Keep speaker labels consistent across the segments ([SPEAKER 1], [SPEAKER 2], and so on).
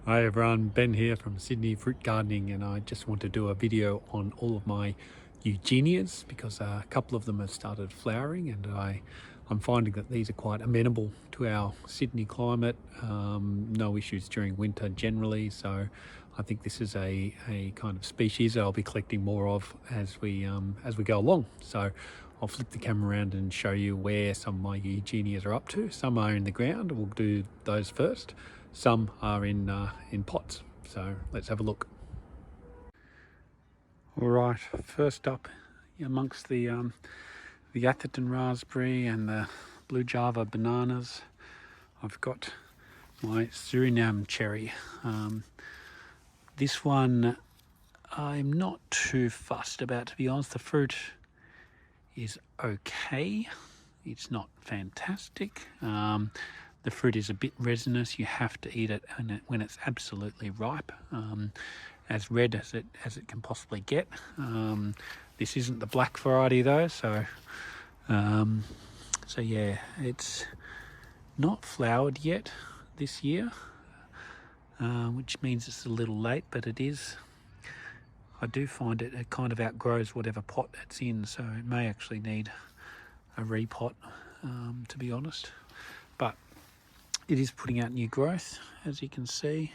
[SPEAKER 1] Hi everyone, Ben here from Sydney Fruit Gardening, and I just want to do a video on all of my Eugenias because a couple of them have started flowering, and I'm finding that these are quite amenable to our Sydney climate. No issues during winter generally, so I think this is a kind of species that I'll be collecting more of as we go along. So I'll flip the camera around and show you where some of my Eugenias are up to. Some are in the ground, we'll do those first. Some are in pots, so let's have a look. All right, first up amongst the Atherton raspberry and the blue Java bananas, I've got my Surinam cherry. This one I'm not too fussed about, to be honest. The fruit is okay. It's not fantastic. The fruit is a bit resinous. You have to eat it when it's absolutely ripe, as red as it can possibly get. This isn't the black variety though, so yeah, it's not flowered yet this year, which means it's a little late, but it is. I do find it kind of outgrows whatever pot it's in, so it may actually need a repot, to be honest. But it is putting out new growth, as you can see.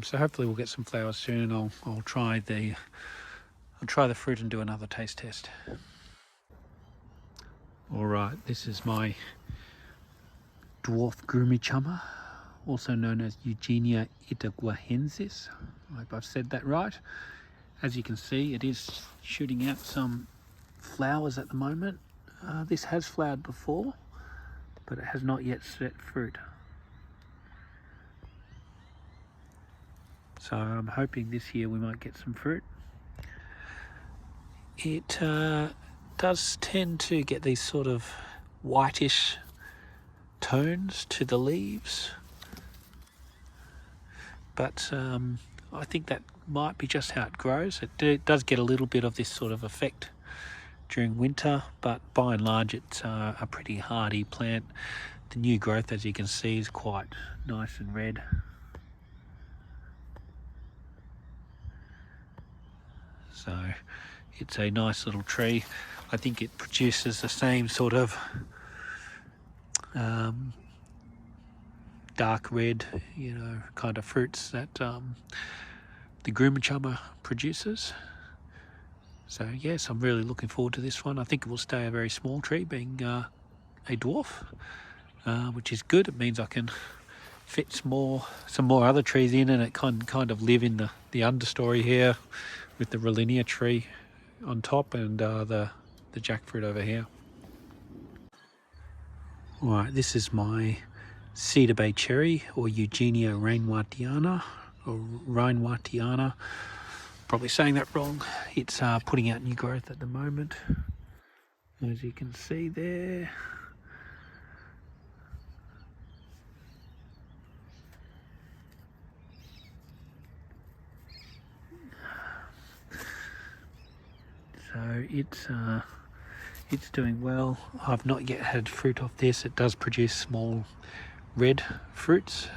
[SPEAKER 1] So hopefully we'll get some flowers soon, and I'll try the fruit and do another taste test. All right, this is my dwarf grumichumma, also known as Eugenia itaguahensis. I hope I've said that right. As you can see, it is shooting out some flowers at the moment. This has flowered before, but it has not yet set fruit. So I'm hoping this year we might get some fruit. It does tend to get these sort of whitish tones to the leaves, but I think that might be just how it grows. It does get a little bit of this sort of effect during winter, but by and large it's a pretty hardy plant. The new growth, as you can see, is quite nice and red. So it's a nice little tree. I think it produces the same sort of dark red, kind of fruits that the grumichumma produces. So yes, I'm really looking forward to this one. I think it will stay a very small tree, being a dwarf, which is good. It means I can fit some more other trees in, and it can kind of live in the understory here with the Rollinia tree on top and the jackfruit over here. All right, this is my Cedar Bay Cherry, or Eugenia rainwatiana, probably saying that wrong. It's putting out new growth at the moment, as you can see there. So it's doing well. I've not yet had fruit off this. It does produce small red fruits.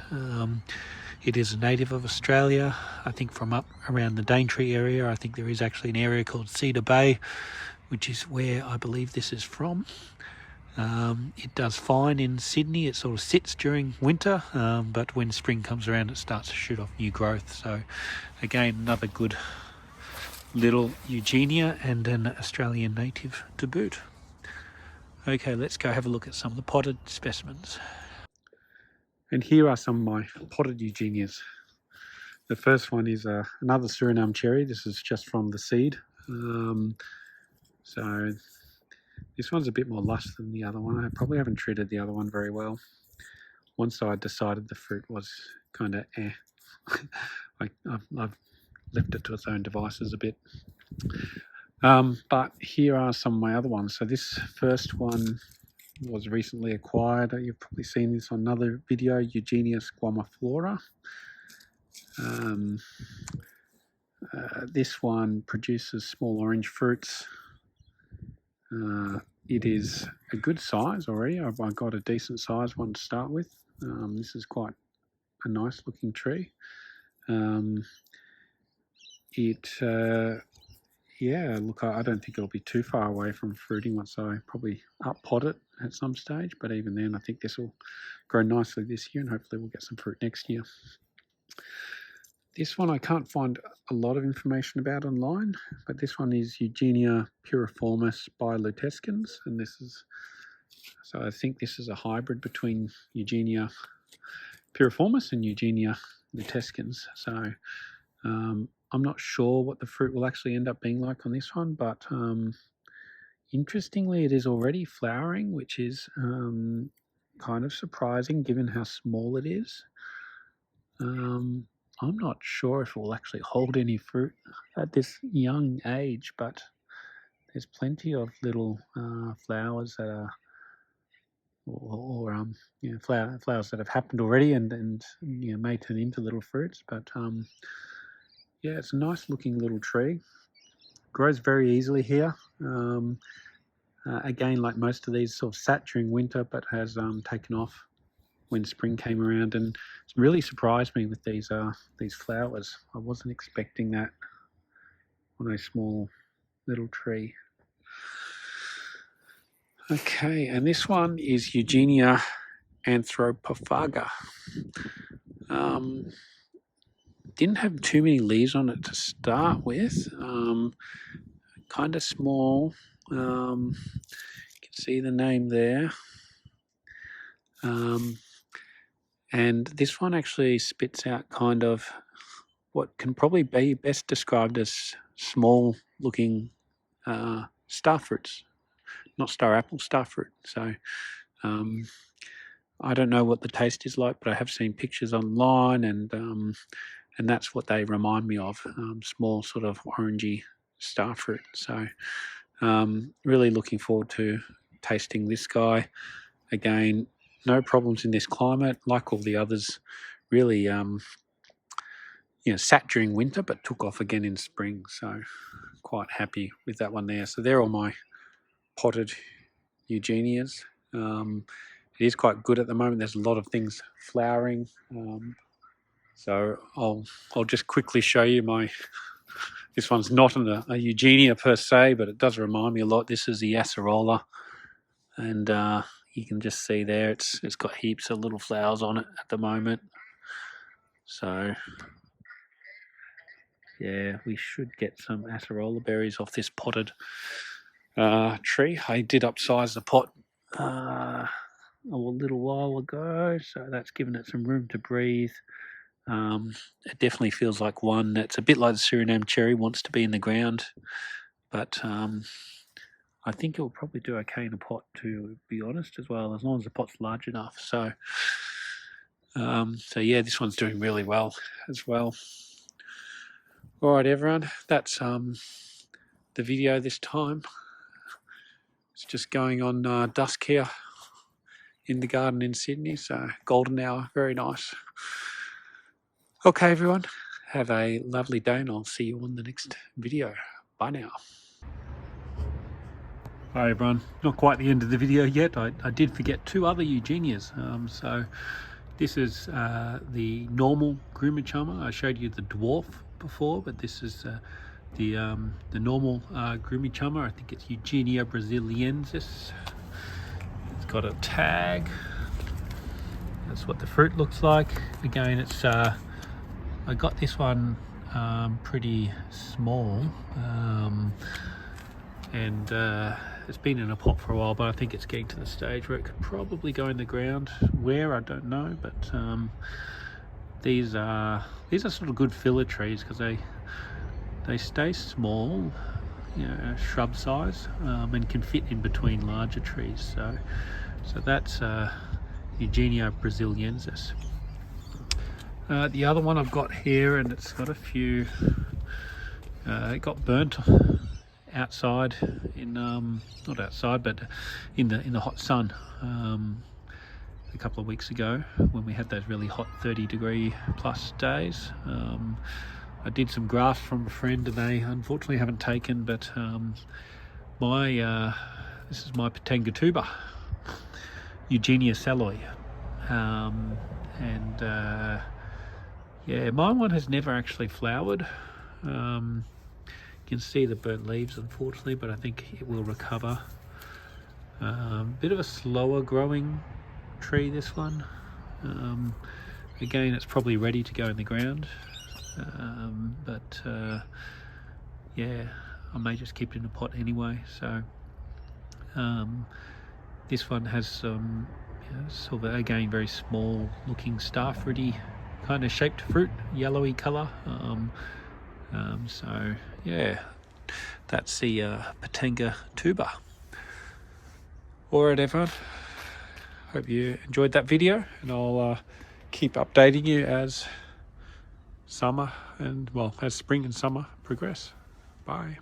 [SPEAKER 1] It is a native of Australia, I think from up around the Daintree area. I think there is actually an area called Cedar Bay, which is where I believe this is from. It does fine in Sydney. It sort of sits during winter, but when spring comes around it starts to shoot off new growth. So again, another good little Eugenia, and an Australian native to boot. Okay, let's go have a look at some of the potted specimens. And here are some of my potted Eugenias. The first one is another Surinam cherry. This is just from the seed. So this one's a bit more lush than the other one. I probably haven't treated the other one very well. Once I decided the fruit was kind of I've left it to its own devices a bit. But here are some of my other ones. So this first one was recently acquired. You've probably seen this on another video, Eugenia squamiflora. This one produces small orange fruits. it is a good size already. I've got a decent size one to start with. This is quite a nice looking tree. Yeah, look, I don't think it'll be too far away from fruiting once I probably up pot it at some stage, but even then I think this will grow nicely this year and hopefully we'll get some fruit next year. This one I can't find a lot of information about online, but this one is Eugenia piriformis by lutescens, and so I think this is a hybrid between Eugenia piriformis and Eugenia lutescens. So I'm not sure what the fruit will actually end up being like on this one, but interestingly, it is already flowering, which is kind of surprising given how small it is. I'm not sure if it will actually hold any fruit at this young age, but there's plenty of little flowers that are, flowers that have happened already and may turn into little fruits. But yeah, it's a nice looking little tree. Grows very easily here. Again, like most of these, sort of sat during winter, but has taken off when spring came around, and it's really surprised me with these flowers. I wasn't expecting that on a small little tree. Okay, and this one is Eugenia anthropophaga. Didn't have too many leaves on it to start with. Kind of small. You can see the name there. And this one actually spits out kind of what can probably be best described as small looking star fruits, not star apple, star fruit. So I don't know what the taste is like, but I have seen pictures online, and that's what they remind me of, small sort of orangey star fruit. So really looking forward to tasting this guy. Again, no problems in this climate, like all the others. Really, sat during winter but took off again in spring. So quite happy with that one there. So they're all my potted Eugenias. It is quite good at the moment. There's a lot of things flowering. So I'll just quickly show you this one's not a Eugenia per se, but it does remind me a lot. This is the acerola, and you can just see there it's got heaps of little flowers on it at the moment. So yeah, we should get some acerola berries off this potted tree. I did upsize the pot a little while ago, so that's given it some room to breathe. It definitely feels like one that's a bit like the Surinam Cherry, wants to be in the ground, but I think it will probably do okay in a pot, to be honest, as well, as long as the pot's large enough. So yeah, this one's doing really well as well. All right, everyone, that's the video this time. It's just going on dusk here in the garden in Sydney, so golden hour, very nice. Okay, everyone, have a lovely day, and I'll see you on the next video. Bye now. Hi everyone, not quite the end of the video yet. I did forget two other Eugenias. So this is the normal Grumachama. I showed you the dwarf before, but this is the normal Grumachama. I think it's Eugenia brasiliensis. It's got a tag. That's what the fruit looks like. Again, it's I got this one pretty small, and it's been in a pot for a while, but I think it's getting to the stage where it could probably go in the ground. Where, I don't know, but these are sort of good filler trees because they stay small, shrub size, and can fit in between larger trees. So that's Eugenia brasiliensis. The other one I've got here, and it's got a few. It got burnt outside not outside, but in the hot sun a couple of weeks ago when we had those really hot 30-degree plus days. I did some grafts from a friend, and they unfortunately haven't taken, but my This is my Patanga tuber, Eugenia Saloy. Yeah, my one has never actually flowered. You can see the burnt leaves, unfortunately, but I think it will recover. Bit of a slower growing tree, this one. Again, it's probably ready to go in the ground, yeah, I may just keep it in a pot anyway. So this one has some sort of, again, very small looking star-fruity kind of shaped fruit, yellowy colour. So yeah, that's the Patanga tuber. Alright everyone, hope you enjoyed that video, and I'll keep updating you as summer and, well, as spring and summer progress. Bye.